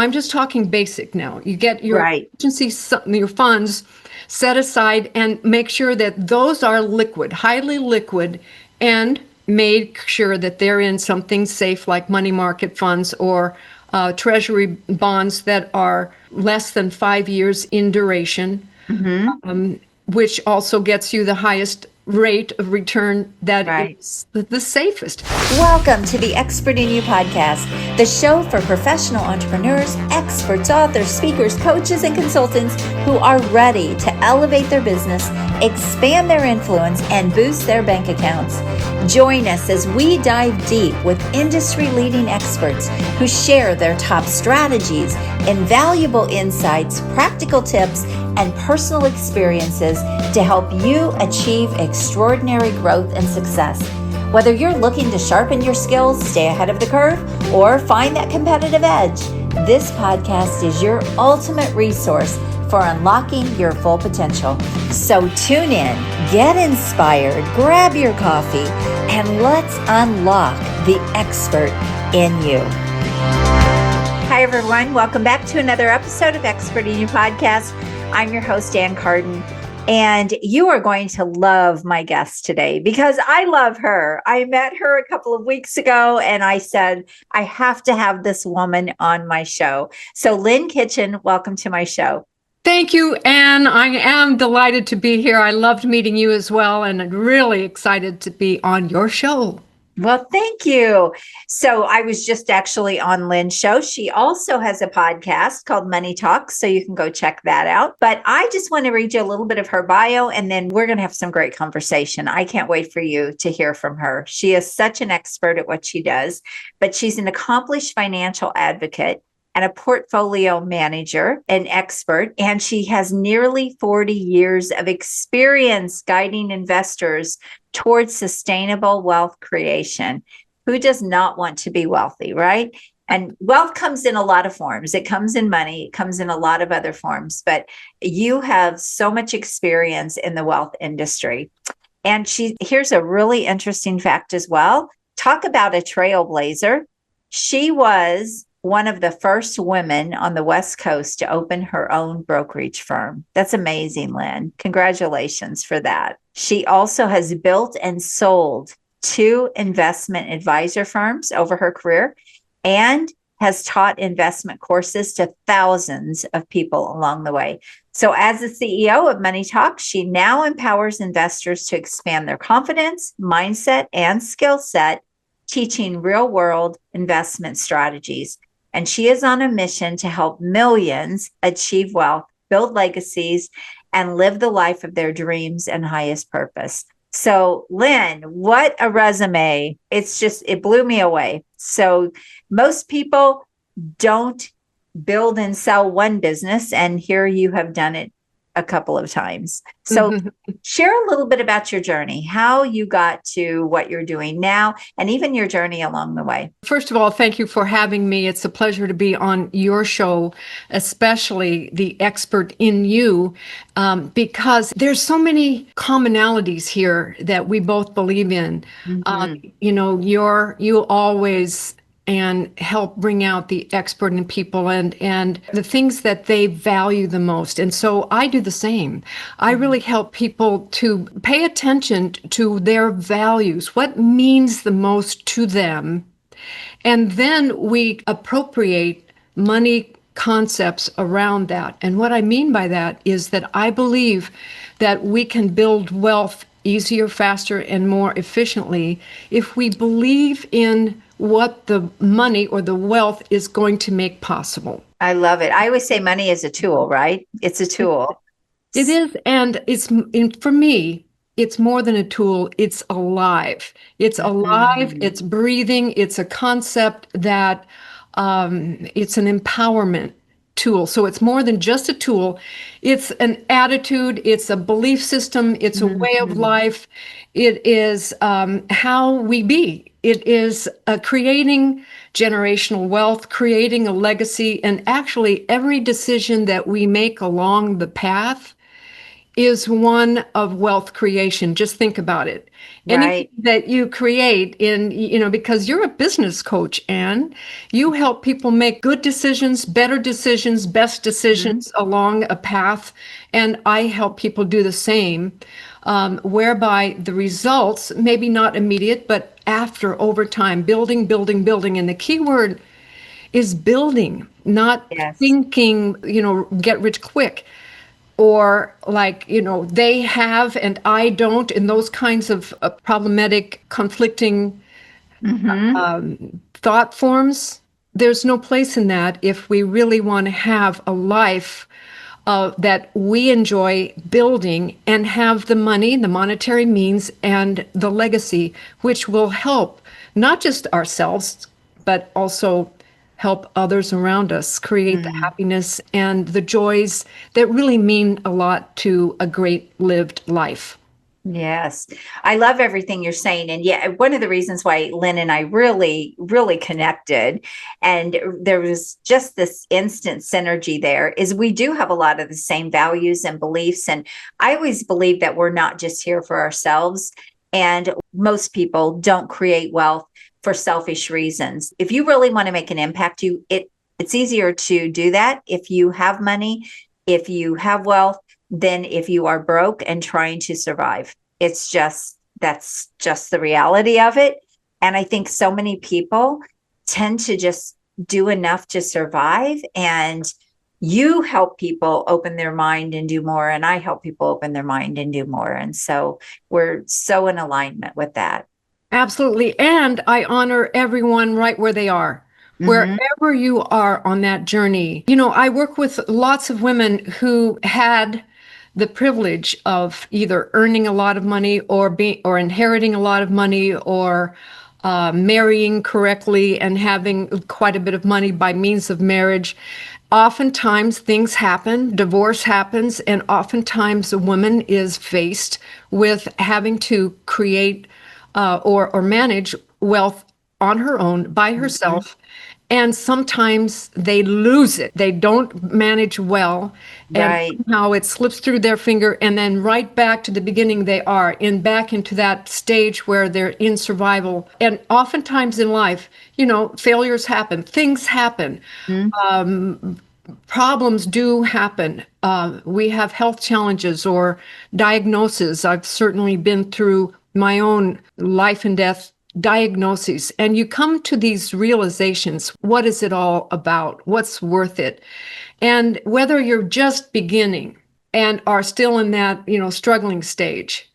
I'm just talking basic now. You get your Right. your funds set aside and make sure that those are liquid, highly liquid, and make sure that they're in something safe like money market funds or treasury bonds that are less than 5 years in duration, Mm-hmm. which also gets you the highest rate of return that Right. is the safest. Welcome to the Expert in You podcast, the show for professional entrepreneurs, experts, authors, speakers, coaches, and consultants who are ready to elevate their business, expand their influence, and boost their bank accounts. Join us as we dive deep with industry-leading experts who share their top strategies, invaluable insights, practical tips, and personal experiences to help you achieve extraordinary growth and success. Whether you're looking to sharpen your skills, stay ahead of the curve, or find that competitive edge, this podcast is your ultimate resource for unlocking your full potential. So tune in, get inspired, grab your coffee, and let's unlock the expert in you. Hi, everyone. Welcome back to another episode of Expert in You podcast. I'm your host, Ann Carden. And you are going to love my guest today because I love her. I met her a couple of weeks ago and I said, I have to have this woman on my show. So Lynn Kitchen, welcome to my show. Thank you, Anne. I am delighted to be here. I loved meeting you as well, and I'm really excited to be on your show. Well, thank you. So I was just actually on Lynn's show. She also has a podcast called Money Talks, so you can go check that out. But I just want to read you a little bit of her bio, and then we're going to have some great conversation. I can't wait for you to hear from her. She is such an expert at what she does, but she's an accomplished financial advocate and a portfolio manager, an expert, and she has nearly 40 years of experience guiding investors towards sustainable wealth creation. Who does not want to be wealthy, right? And wealth comes in a lot of forms. It comes in money, it comes in a lot of other forms, but you have so much experience in the wealth industry. And here's a really interesting fact as well. Talk about a trailblazer. She was one of the first women on the West Coast to open her own brokerage firm. That's amazing, Lynn. Congratulations for that. She also has built and sold 2 investment advisor firms over her career and has taught investment courses to thousands of people along the way. So as the CEO of Money Talks, she now empowers investors to expand their confidence, mindset, and skill set, teaching real-world investment strategies. And she is on a mission to help millions achieve wealth, build legacies, and live the life of their dreams and highest purpose. So, Lynn, what a resume. It blew me away. So most people don't build and sell one business, and here you have done it a couple of times. So share a little bit about your journey, how you got to what you're doing now, and even your journey along the way. First of all, thank you for having me. It's a pleasure to be on your show, especially the Expert in You, because there's so many commonalities here that we both believe in. You always and help bring out the expert in people and the things that they value the most. And so I do the same. I really help people to pay attention to their values, what means the most to them. And then we appropriate money concepts around that. And what I mean by that is that I believe that we can build wealth easier, faster, and more efficiently if we believe in what the money or the wealth is going to make possible. I love it. I always say money is a tool, right? It's a tool. It is. And for me, it's more than a tool. It's alive. It's alive. It's breathing. It's a concept that it's an empowerment tool. So it's more than just a tool. It's an attitude. It's a belief system. It's a way of life. It is how we be. It is creating generational wealth, creating a legacy, and actually every decision that we make along the path is one of wealth creation. Just think about it. Anything Right. that you create because you're a business coach, Anne, you help people make good decisions, better decisions, best Mhm. decisions along a path. And I help people do the same, whereby the results, maybe not immediate, but after, over time, building, building, building. And the key word is building, not Yes. thinking, get rich quick, or like, they have and I don't, and those kinds of problematic, conflicting Hmm. thought forms. There's no place in that if we really want to have a life that we enjoy building and have the money, the monetary means, and the legacy, which will help not just ourselves, but also help others around us create the happiness and the joys that really mean a lot to a great lived life. Yes, I love everything you're saying. And yeah, one of the reasons why Lynn and I really, really connected, and there was just this instant synergy there, is we do have a lot of the same values and beliefs. And I always believe that we're not just here for ourselves. And most people don't create wealth for selfish reasons. If you really want to make an impact, it's easier to do that if you have money, if you have wealth, than if you are broke and trying to survive. That's just the reality of it. And I think so many people tend to just do enough to survive. And you help people open their mind and do more. And I help people open their mind and do more. And so we're so in alignment with that. Absolutely. And I honor everyone right where they are. Hmm. Wherever you are on that journey. I work with lots of women who had the privilege of either earning a lot of money or inheriting a lot of money or marrying correctly and having quite a bit of money by means of marriage. Oftentimes things happen, divorce happens, and oftentimes a woman is faced with having to create or manage wealth on her own by Hmm. herself. And sometimes they lose it. They don't manage well, and Right. somehow it slips through their finger, and then right back to the beginning they are, and back into that stage where they're in survival. And oftentimes in life, failures happen, things happen, problems do happen. We have health challenges or diagnoses. I've certainly been through my own life and death diagnoses, and you come to these realizations. What is it all about? What's worth it? And whether you're just beginning and are still in that, struggling stage,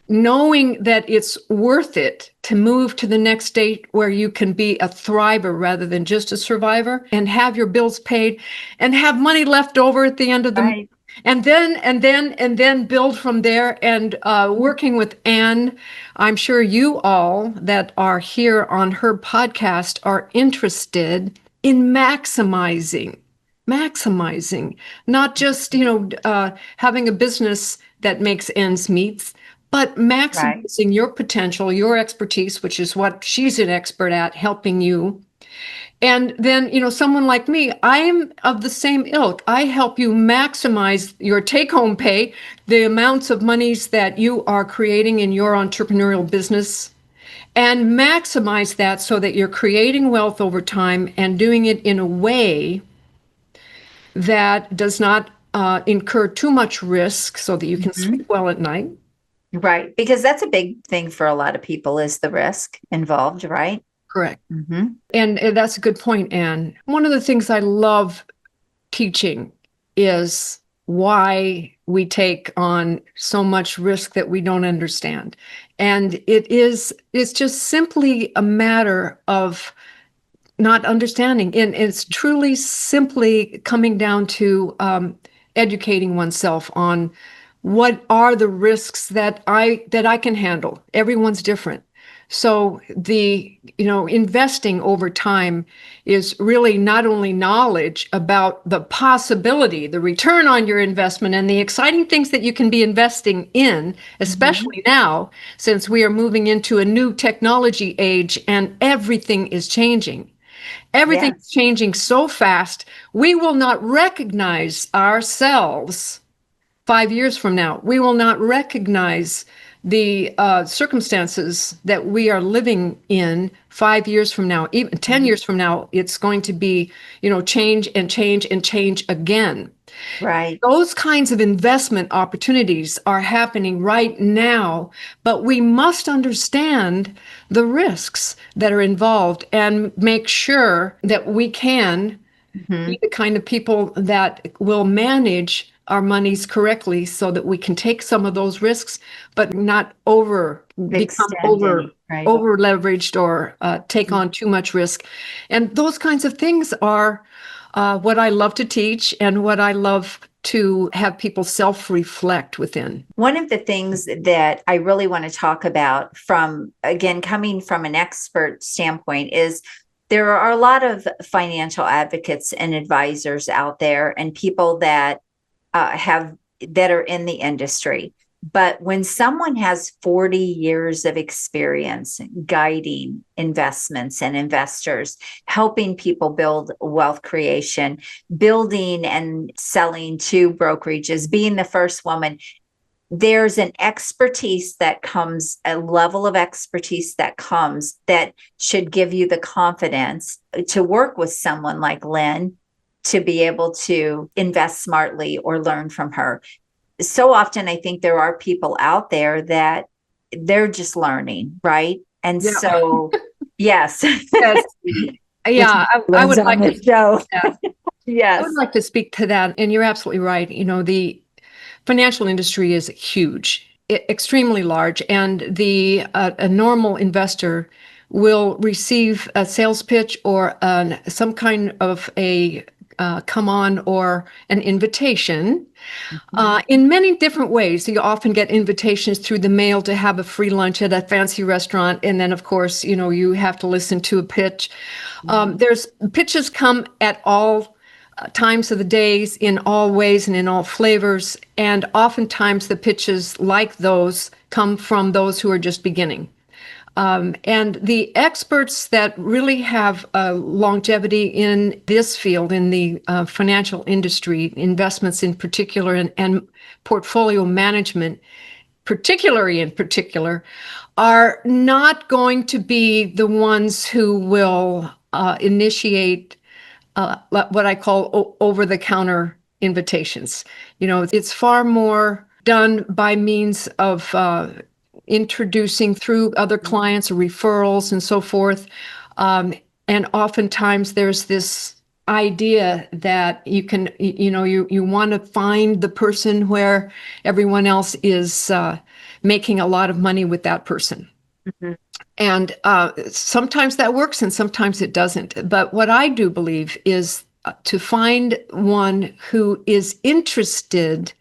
knowing that it's worth it to move to the next state where you can be a thriver rather than just a survivor and have your bills paid and have money left over at the end of the month. Right. And then build from there. And working with Anne, I'm sure you all that are here on her podcast are interested in maximizing, not just having a business that makes ends meet, but Right. maximizing your potential, your expertise, which is what she's an expert at, helping you. And then, someone like me, I am of the same ilk. I help you maximize your take home pay, the amounts of monies that you are creating in your entrepreneurial business, and maximize that so that you're creating wealth over time and doing it in a way that does not incur too much risk so that you can Hmm. sleep well at night. Right. Because that's a big thing for a lot of people is the risk involved, right? Correct. Hmm. And that's a good point, Anne. One of the things I love teaching is why we take on so much risk that we don't understand. And it's just simply a matter of not understanding. And it's truly simply coming down to educating oneself on what are the risks that I can handle. Everyone's different. So the investing over time is really not only knowledge about the possibility, the return on your investment, and the exciting things that you can be investing in, Hmm. especially now since we are moving into a new technology age and everything is changing. Everything's Yes. changing so fast, we will not recognize ourselves 5 years from now. We will not recognize the circumstances that we are living in 5 years from now. Even 10 years from now, it's going to be, change and change and change again. Right. Those kinds of investment opportunities are happening right now, but we must understand the risks that are involved and make sure that we can be the kind of people that will manage our monies correctly so that we can take some of those risks, but not become Right. over leveraged or take on too much risk. And those kinds of things are what I love to teach and what I love to have people self-reflect within. One of the things that I really want to talk about coming from an expert standpoint is there are a lot of financial advocates and advisors out there and people that are in the industry. But when someone has 40 years of experience guiding investments and investors, helping people build wealth creation, building and selling to brokerages, being the first woman, there's an expertise that comes, a level of expertise that comes that should give you the confidence to work with someone like Lynn to be able to invest smartly or learn from her. So often I think there are people out there that they're just learning, right? And Yeah. so, yes. Yes. Yeah, I would like to show. Yeah. Yes. I would like to speak to that. And you're absolutely right. The financial industry is huge, extremely large, and a normal investor will receive a sales pitch or some kind of a come on or an invitation in many different ways. You often get invitations through the mail to have a free lunch at a fancy restaurant, and then of course you have to listen to a pitch. There's pitches come at all times of the days, in all ways and in all flavors, and oftentimes the pitches like those come from those who are just beginning. And the experts that really have longevity in this field, in the financial industry, investments in particular, and portfolio management, particularly in particular, are not going to be the ones who will initiate what I call over-the-counter invitations. It's far more done by means of introducing through other clients or referrals and so forth. And oftentimes there's this idea that you can, you want to find the person where everyone else is making a lot of money with that person. Mm-hmm. And sometimes that works and sometimes it doesn't. But what I do believe is to find one who is interested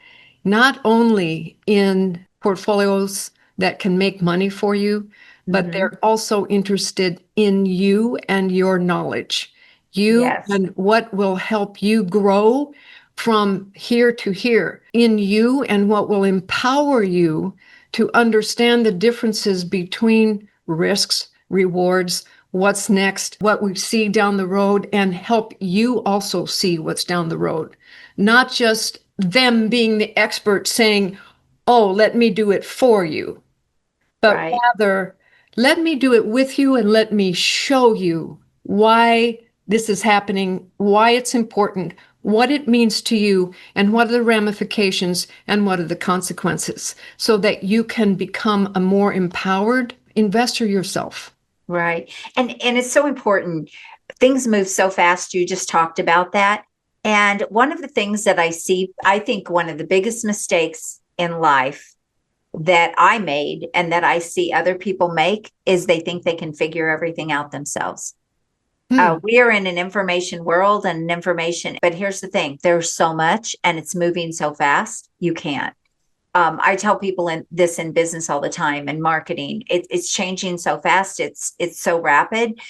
not only in portfolios that can make money for you, but they're also interested in you and your knowledge, Yes. and what will help you grow from here to here in you, and what will empower you to understand the differences between risks, rewards, what's next, what we see down the road, and help you also see what's down the road. Not just them being the expert saying, oh, let me do it for you, but rather, let me do it with you and let me show you why this is happening, why it's important, what it means to you, and what are the ramifications and what are the consequences, so that you can become a more empowered investor yourself. Right. And it's so important. Things move so fast. You just talked about that. And one of the things that I think one of the biggest mistakes in life that I made and that I see other people make is they think they can figure everything out themselves. We are in an information world and but here's the thing, there's so much and it's moving so fast, you can't. I tell people in business all the time, and marketing, it's changing so fast. It's so rapid.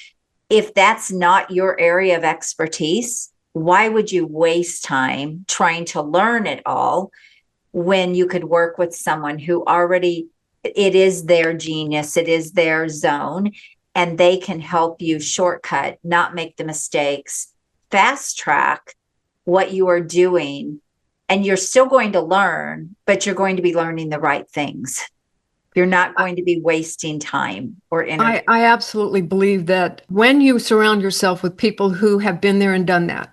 If that's not your area of expertise, why would you waste time trying to learn it all when you could work with someone who already, it is their genius, it is their zone, and they can help you shortcut, not make the mistakes, fast track what you are doing, and you're still going to learn, but you're going to be learning the right things. You're not going to be wasting time or energy. I absolutely believe that when you surround yourself with people who have been there and done that,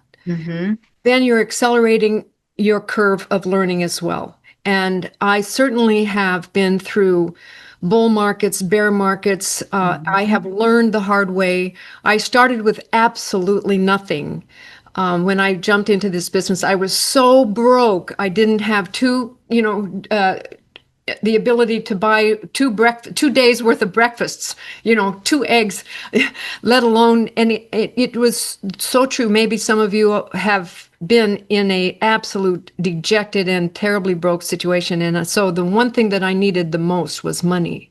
then you're accelerating your curve of learning as well. And I certainly have been through bull markets, bear markets. I have learned the hard way. I started with absolutely nothing. When I jumped into this business, I was so broke. I didn't have the ability to buy 2 days worth of breakfasts, 2 eggs, let alone any. It was so true. Maybe some of you have been in a absolute dejected and terribly broke situation. And so the one thing that I needed the most was money.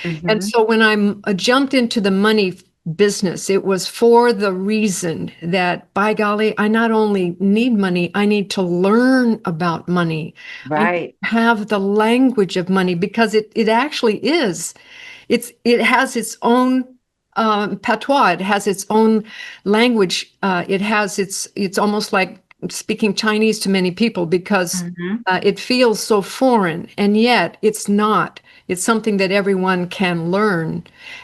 And so when I jumped into the money business, it was for the reason that, by golly, I not only need money, I need to learn about money. Right. I have the language of money, because it actually is. It has its own patois. It has its own language. It's almost like speaking Chinese to many people, because it feels so foreign, and yet it's not. It's something that everyone can learn.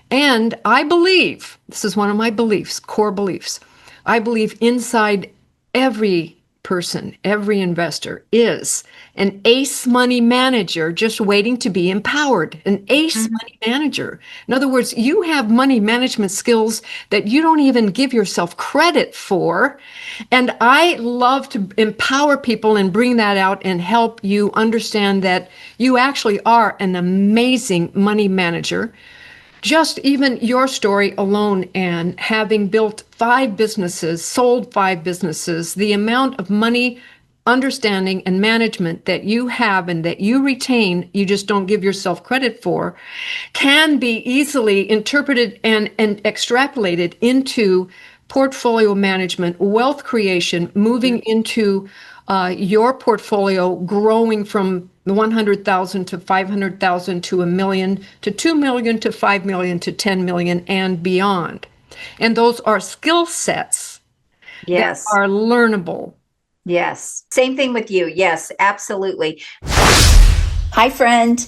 And I believe, this is one of my beliefs, core beliefs, I believe inside every person, every investor is an ace money manager just waiting to be empowered, an ace money manager. In other words, you have money management skills that you don't even give yourself credit for. And I love to empower people and bring that out and help you understand that you actually are an amazing money manager. Just even your story alone, Ann, having built 5 businesses, sold 5 businesses, the amount of money, understanding, and management that you have and that you retain, you just don't give yourself credit for, can be easily interpreted and extrapolated into portfolio management, wealth creation, moving into your portfolio growing from 100,000 to 500,000 to $1 million to 2 million to 5 million to 10 million and beyond. And those are skill sets that are learnable. Yes. Same thing with you. Yes, absolutely. Hi, friend.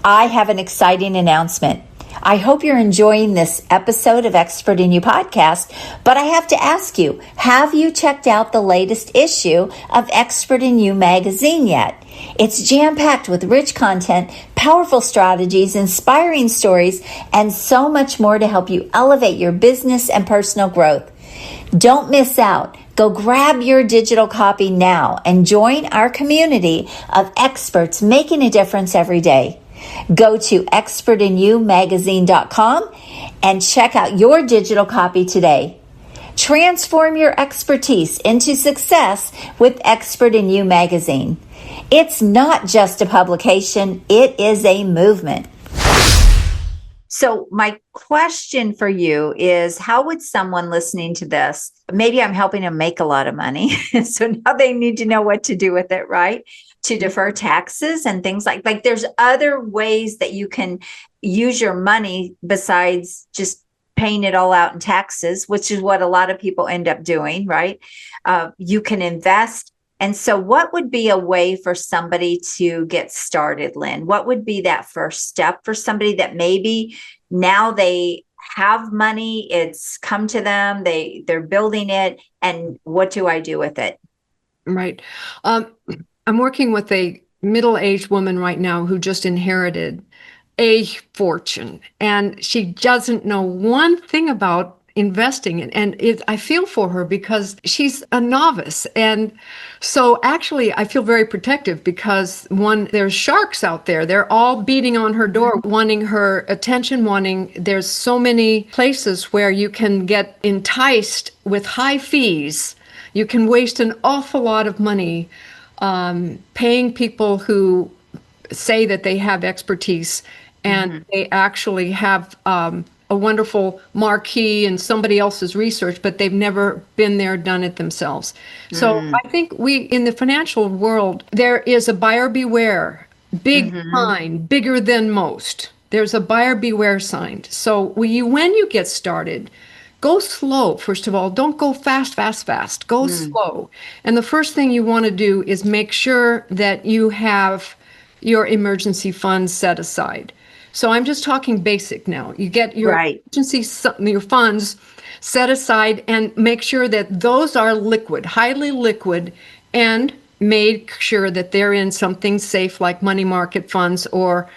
I have an exciting announcement. I hope you're enjoying this episode of Expert in You podcast, but I have to ask you, have you checked out the latest issue of Expert in You magazine yet? It's jam-packed with rich content, powerful strategies, inspiring stories, and so much more to help you elevate your business and personal growth. Don't miss out. Go grab your digital copy now and join our community of experts making a difference every day. Go to expertinyoumagazine.com and check out your digital copy today. Transform your expertise into success with Expert in You magazine. It's not just a publication, it is a movement. So my question for you is, how would someone listening to this, maybe I'm helping them make a lot of money, so now they need to know what to do with it, right? To defer taxes and things like there's other ways that you can use your money besides just paying it all out in taxes, which is what a lot of people end up doing, right? You can invest. And so what would be a way for somebody to get started, Lynn? What would be that first step for somebody that maybe now they have money, it's come to them, they're building it, and what do I do with it? Right. I'm working with a middle-aged woman right now who just inherited a fortune, and she doesn't know one thing about investing. And I feel for her because she's a novice. And so actually, I feel very protective because there's sharks out there. They're all beating on her door, wanting her attention, there's so many places where you can get enticed with high fees. You can waste an awful lot of money paying people who say that they have expertise and they actually have a wonderful marquee and somebody else's research, but they've never been there, done it themselves. So I think in the financial world, there is a buyer beware, big sign, bigger than most. There's a buyer beware sign. So when you get started, Go slow, first of all. Don't go fast, fast, fast. Go slow. And the first thing you want to do is make sure that you have your emergency funds set aside. So I'm just talking basic now. You get your Right. your funds set aside and make sure that those are liquid, highly liquid, and make sure that they're in something safe like money market funds or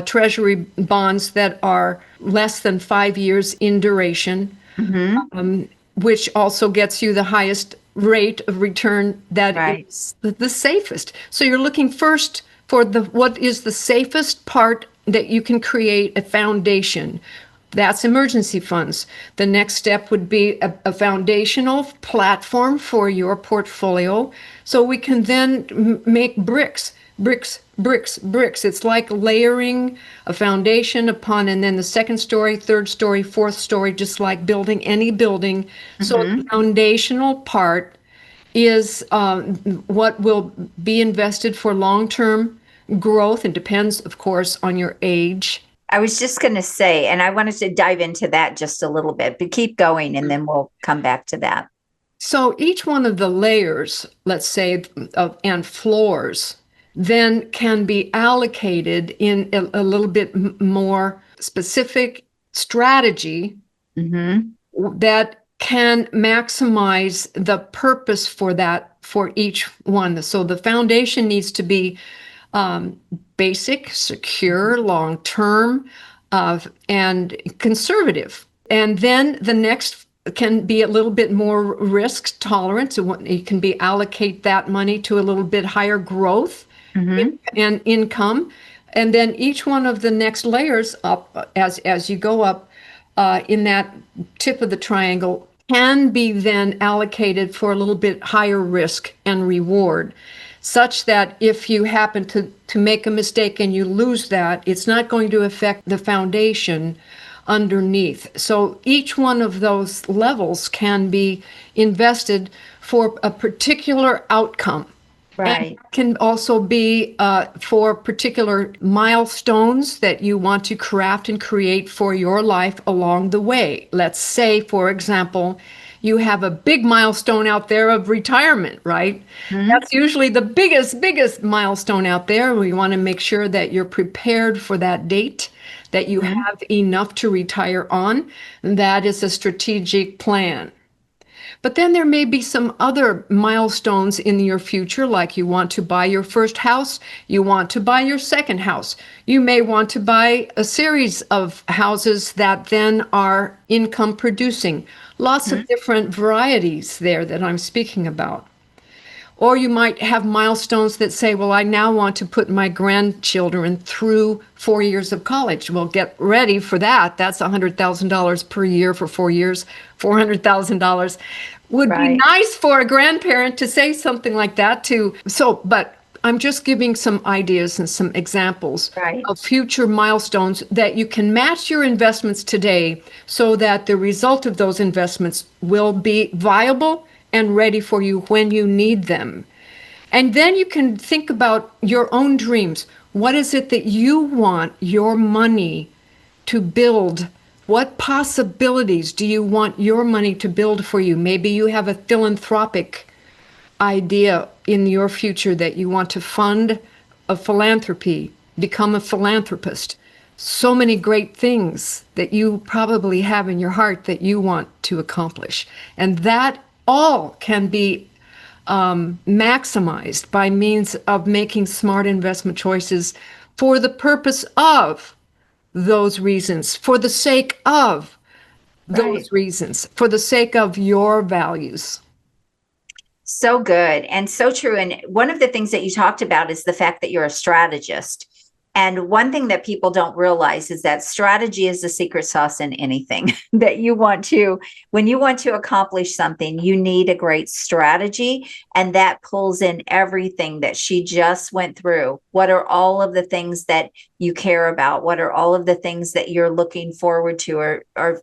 treasury bonds that are less than 5 years in duration, Mm-hmm. which also gets you the highest rate of return that Right. is the safest. So you're looking first for what is the safest part that you can create a foundation. That's emergency funds. The next step would be a foundational platform for your portfolio. So we can then make bricks, bricks, bricks, bricks. It's like layering a foundation upon, and then the second story, third story, fourth story, just like building any building. So Mm-hmm. the foundational part is what will be invested for long-term growth. It depends, of course, on your age. I was just going to say, and I wanted to dive into that just a little bit, but keep going and then we'll come back to that. So each one of the layers, let's say, and floors, then can be allocated in a little bit more specific strategy Mm-hmm. that can maximize the purpose for that for each one. So the foundation needs to be basic, secure, long term, and conservative. And then the next can be a little bit more risk tolerant. So you can be allocate that money to a little bit higher growth Mm-hmm. and income. And then each one of the next layers up as you go up in that tip of the triangle can be then allocated for a little bit higher risk and reward, such that if you happen to make a mistake and you lose that, it's not going to affect the foundation underneath. So each one of those levels can be invested for a particular outcome. And Right. can also be for particular milestones that you want to craft and create for your life along the way. Let's say, for example, you have a big milestone out there of retirement, right? Mm-hmm. That's usually the biggest milestone out there. We want to make sure that you're prepared for that date, that you Mm-hmm. have enough to retire on. That is a strategic plan. But then there may be some other milestones in your future, like you want to buy your first house, you want to buy your second house. You may want to buy a series of houses that then are income producing. Lots of different varieties there that I'm speaking about. Or you might have milestones that say, well, I now want to put my grandchildren through 4 years of college. Well, get ready for that. That's $100,000 per year for 4 years, $400,000. Would be Right. nice for a grandparent to say something like that too. But I'm just giving some ideas and some examples Right. of future milestones that you can match your investments today so that the result of those investments will be viable and ready for you when you need them. And then you can think about your own dreams. What is it that you want your money to build? What possibilities do you want your money to build for you? Maybe you have a philanthropic idea in your future that you want to fund a philanthropy, become a philanthropist. So many great things that you probably have in your heart that you want to accomplish. And that all can be maximized by means of making smart investment choices for the purpose of those reasons, for the sake of Right. those reasons, for the sake of your values. So good and so true. And one of the things that you talked about is the fact that you're a strategist. And one thing that people don't realize is that strategy is the secret sauce in anything that you want to, when you want to accomplish something, you need a great strategy. And that pulls in everything that she just went through. What are all of the things that you care about? What are all of the things that you're looking forward to or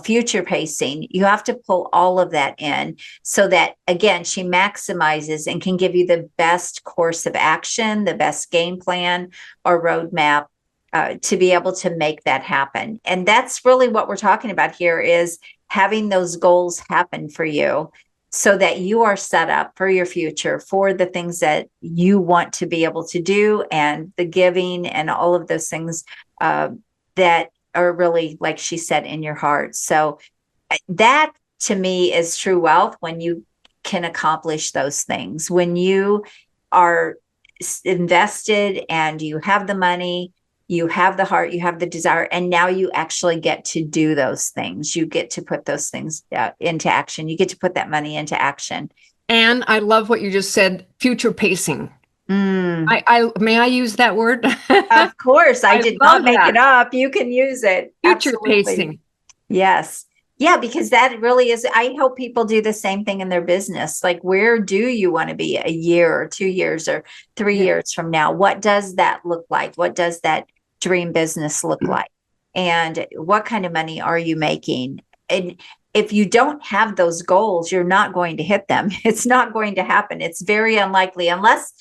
future pacing? You have to pull all of that in so that, again, she maximizes and can give you the best course of action, the best game plan or roadmap to be able to make that happen. And that's really what we're talking about here is having those goals happen for you so that you are set up for your future, for the things that you want to be able to do, and the giving and all of those things that are really, like she said, in your heart. So that to me is true wealth, when you can accomplish those things, when you are invested and you have the money, you have the heart, you have the desire, and now you actually get to do those things. You get to put those things into action. You get to put that money into action. And I love what you just said, future pacing. Mm. I may I use that word? Of course, I did not make it up. You can use it. Future Absolutely. pacing. Yes. Yeah, because that really is, I help people do the same thing in their business. Like, where do you want to be a year or 2 years or 3 years from now? What does that look like? What does that dream business look like? And what kind of money are you making? And if you don't have those goals, you're not going to hit them. It's not going to happen. It's very unlikely, unless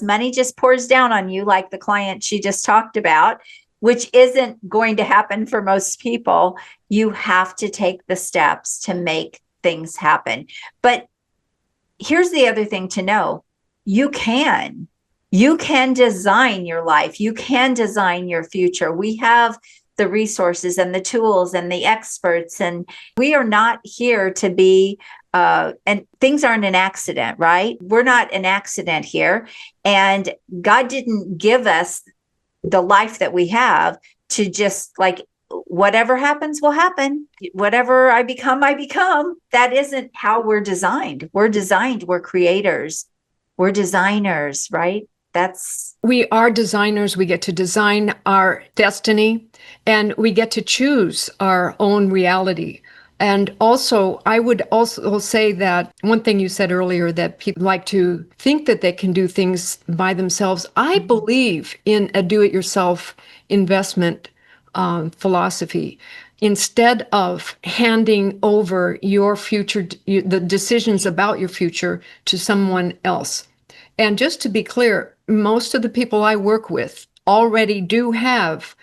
money just pours down on you, like the client she just talked about, which isn't going to happen for most people. You have to take the steps to make things happen. But here's the other thing to know. You can design your life. You can design your future. We have the resources and the tools and the experts, and we are not here to be, and things aren't an accident, right? We're not an accident here. And God didn't give us the life that we have to just, like, whatever happens will happen. Whatever I become. That isn't how we're designed. We're creators. We're designers, right? We are designers. We get to design our destiny, and we get to choose our own reality. And also, I would also say that one thing you said earlier, that people like to think that they can do things by themselves. I believe in a do-it-yourself investment philosophy. Instead of handing over your future, the decisions about your future, to someone else. And just to be clear, most of the people I work with already do have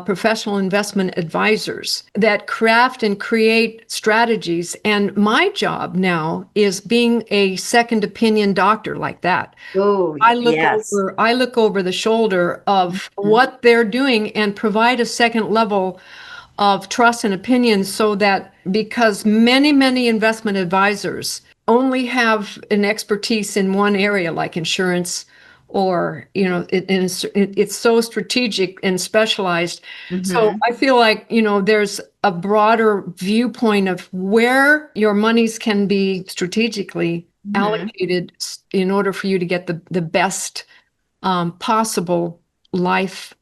professional investment advisors that craft and create strategies. And my job now is being a second opinion doctor like that. Oh, I yes. look over the shoulder of what they're doing and provide a second level of trust and opinion, so that, because many investment advisors only have an expertise in one area, like insurance, or it's so strategic and specialized. So I feel like there's a broader viewpoint of where your monies can be strategically allocated in order for you to get the best possible life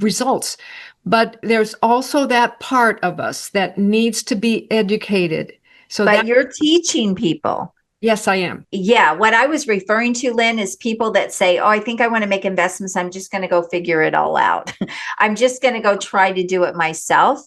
results. But there's also that part of us that needs to be educated. But you're teaching people. Yes, I am. Yeah. What I was referring to, Lynn, is people that say, oh, I think I want to make investments. I'm just going to go figure it all out. I'm just going to go try to do it myself,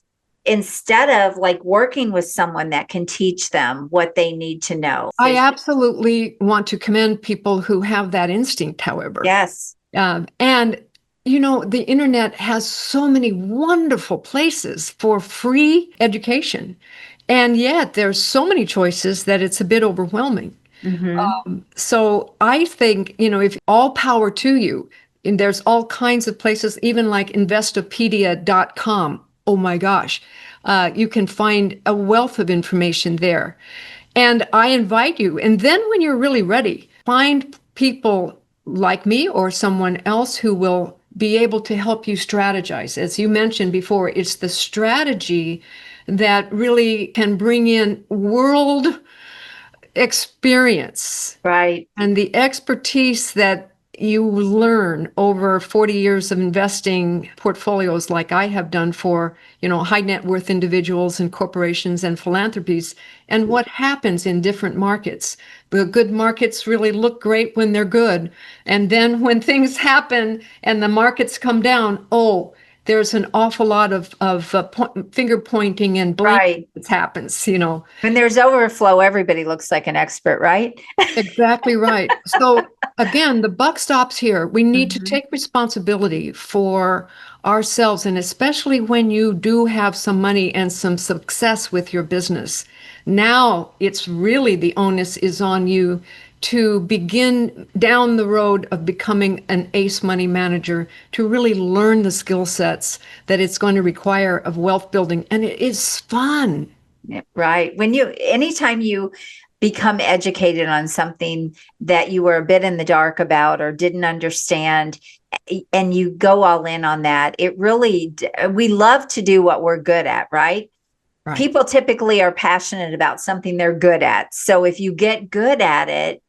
instead of like working with someone that can teach them what they need to know. I absolutely want to commend people who have that instinct, however. Yes. And the internet has so many wonderful places for free education. And yet there's so many choices that it's a bit overwhelming. So I think, if all power to you, and there's all kinds of places, even like investopedia.com. Oh my gosh. You can find a wealth of information there. And I invite you. And then when you're really ready, find people like me or someone else who will be able to help you strategize. As you mentioned before, it's the strategy that really can bring in world experience. Right. And the expertise that you learn over 40 years of investing portfolios, like I have done for, high net worth individuals and corporations and philanthropies, and what happens in different markets. The good markets really look great when they're good. And then when things happen and the markets come down, there's an awful lot of finger pointing and blaming that happens, When there's overflow, everybody looks like an expert, right? Exactly right. So Again, the buck stops here. We need to Mhm. take responsibility for ourselves, and especially when you do have some money and some success with your business. Now it's really the onus is on you to begin down the road of becoming an ace money manager, to really learn the skill sets that it's going to require of wealth building. And it is fun. Yeah, right. Anytime you become educated on something that you were a bit in the dark about or didn't understand, and you go all in on that, we love to do what we're good at, right? Right. People typically are passionate about something they're good at. So if you get good at it,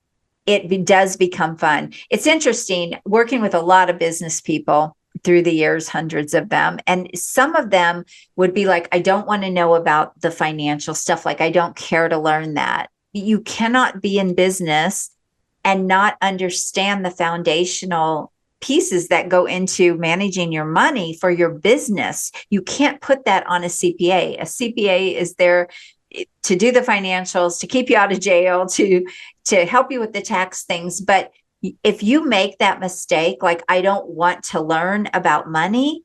does become fun. It's interesting working with a lot of business people through the years, hundreds of them. And some of them would be like, I don't want to know about the financial stuff. Like, I don't care to learn that. You cannot be in business and not understand the foundational pieces that go into managing your money for your business. You can't put that on a CPA. A CPA is there to do the financials, to keep you out of jail, to help you with the tax things. But if you make that mistake, like, I don't want to learn about money,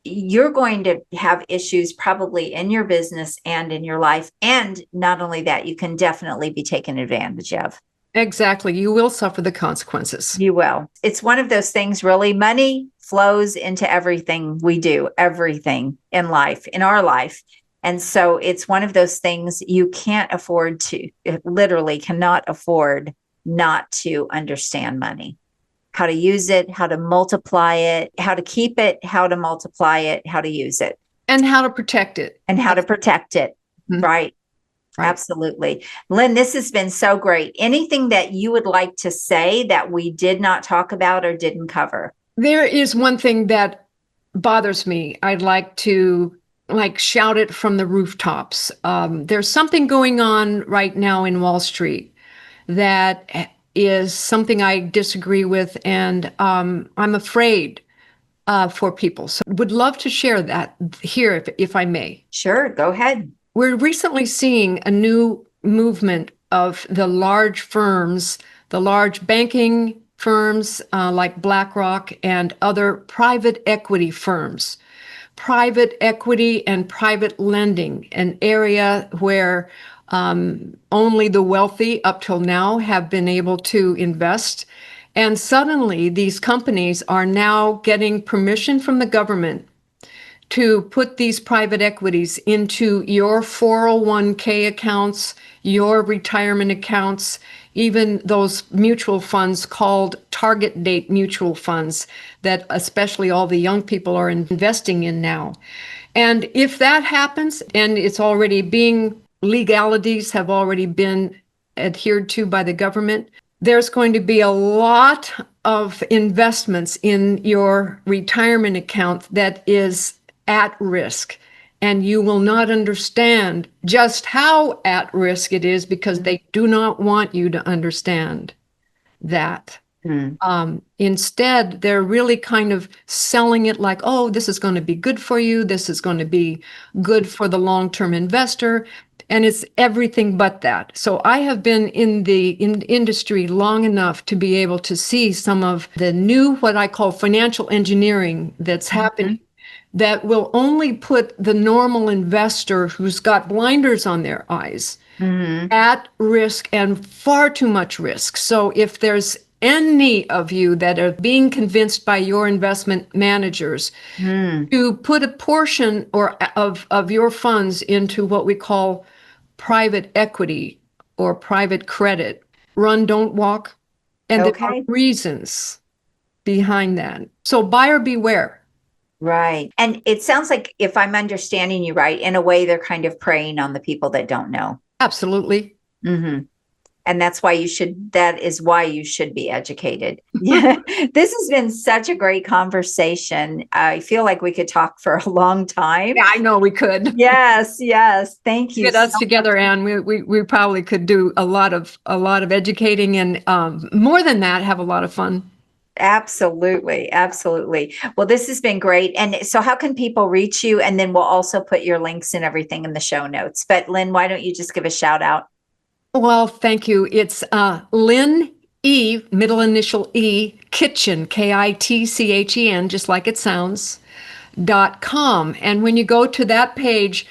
you're going to have issues probably in your business and in your life. And not only that, you can definitely be taken advantage of. Exactly. You will suffer the consequences. You will. It's one of those things, really. Money flows into everything we do, everything in life, in our life. And so it's one of those things you can't afford to, literally cannot afford not to understand money, how to use it, how to multiply it, how to keep it, how to multiply it, how to use it, and how to protect it. and how to protect it. Mhm. Right. Right. Absolutely. Lynn, this has been so great. Anything that you would like to say that we did not talk about or didn't cover? There is one thing that bothers me. I'd like to shout it from the rooftops. There's something going on right now in Wall Street that is something I disagree with, and I'm afraid for people. So would love to share that here, if I may. Sure, go ahead. We're recently seeing a new movement of the large firms, the large banking firms like BlackRock and other private equity firms. Private equity and private lending, an area where only the wealthy up till now have been able to invest. And suddenly, these companies are now getting permission from the government to put these private equities into your 401k accounts, your retirement accounts, even those mutual funds called target date mutual funds that especially all the young people are investing in now. And if that happens, and it's already legalities have already been adhered to by the government, there's going to be a lot of investments in your retirement account that is at risk. And you will not understand just how at risk it is because they do not want you to understand that. Instead, they're really kind of selling it like, oh, this is going to be good for you. This is going to be good for the long-term investor. And it's everything but that. So I have been in the industry long enough to be able to see some of the new, what I call financial engineering that's happening, that will only put the normal investor who's got blinders on their eyes at risk, and far too much risk. So if there's any of you that are being convinced by your investment managers to put a portion of your funds into what we call private equity or private credit, run, don't walk. And there are Okay. reasons behind that. So buyer beware. Right. And it sounds like, if I'm understanding you right, in a way, they're kind of preying on the people that don't know. Absolutely. And that is why you should be educated. Yeah. This has been such a great conversation. I feel like we could talk for a long time. Yeah, I know we could. Yes. Thank you. Get us together, Ann. We probably could do a lot of educating, and more than that, have a lot of fun. Absolutely. Well, this has been great. And so how can people reach you? And then we'll also put your links and everything in the show notes. But Lynn, why don't you just give a shout out? Well, thank you. It's Lynn middle initial E, Kitchen, Kitchen, just like it sounds, .com. And when you go to that page,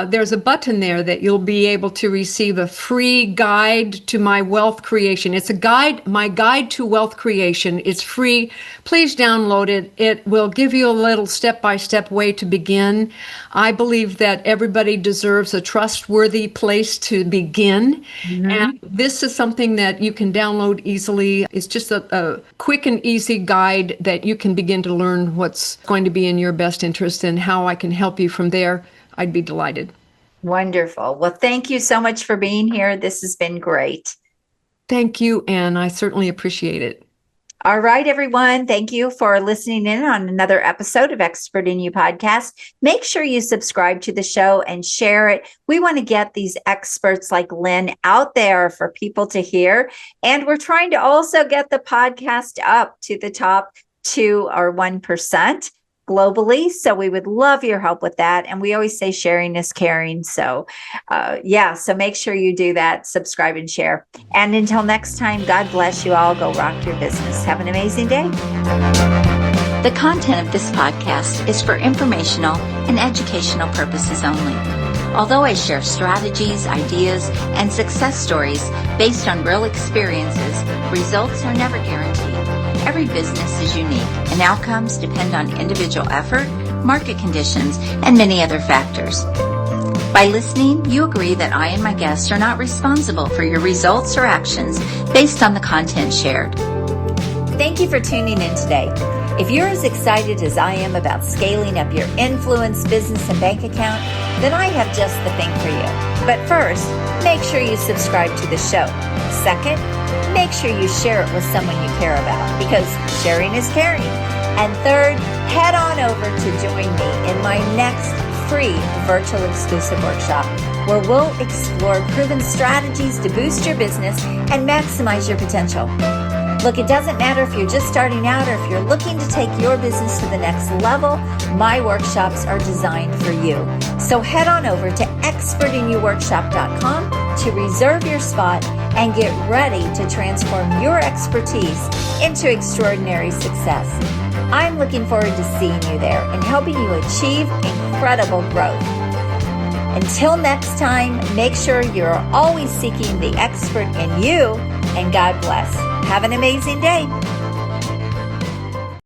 there's a button there that you'll be able to receive a free guide to my wealth creation. It's a guide, my guide to wealth creation. It's free. Please download it. It will give you a little step-by-step way to begin. I believe that everybody deserves a trustworthy place to begin. And this is something that you can download easily. It's just a quick and easy guide that you can begin to learn what's going to be in your best interest and how I can help you from there. I'd be delighted. Wonderful. Well, thank you so much for being here. This has been great. Thank you, Ann. I certainly appreciate it. All right, everyone. Thank you for listening in on another episode of Expert in You podcast. Make sure you subscribe to the show and share it. We want to get these experts like Lynn out there for people to hear. And we're trying to also get the podcast up to the top 2 or 1% globally. So we would love your help with that. And we always say sharing is caring. So so make sure you do that, subscribe and share. And until next time, God bless you all. Go rock your business. Have an amazing day. The content of this podcast is for informational and educational purposes only. Although I share strategies, ideas, and success stories based on real experiences, results are never guaranteed. Every business is unique, and outcomes depend on individual effort, market conditions, and many other factors. By listening, you agree that I and my guests are not responsible for your results or actions based on the content shared. Thank you for tuning in today. If you're as excited as I am about scaling up your influence, business, and bank account, then I have just the thing for you. But first, make sure you subscribe to the show. Second, make sure you share it with someone you care about, because sharing is caring. And third, head on over to join me in my next free virtual exclusive workshop, where we'll explore proven strategies to boost your business and maximize your potential. Look, it doesn't matter if you're just starting out or if you're looking to take your business to the next level, my workshops are designed for you. So head on over to expertinyouworkshop.com to reserve your spot and get ready to transform your expertise into extraordinary success. I'm looking forward to seeing you there and helping you achieve incredible growth. Until next time, make sure you're always seeking the expert in you, and God bless. Have an amazing day.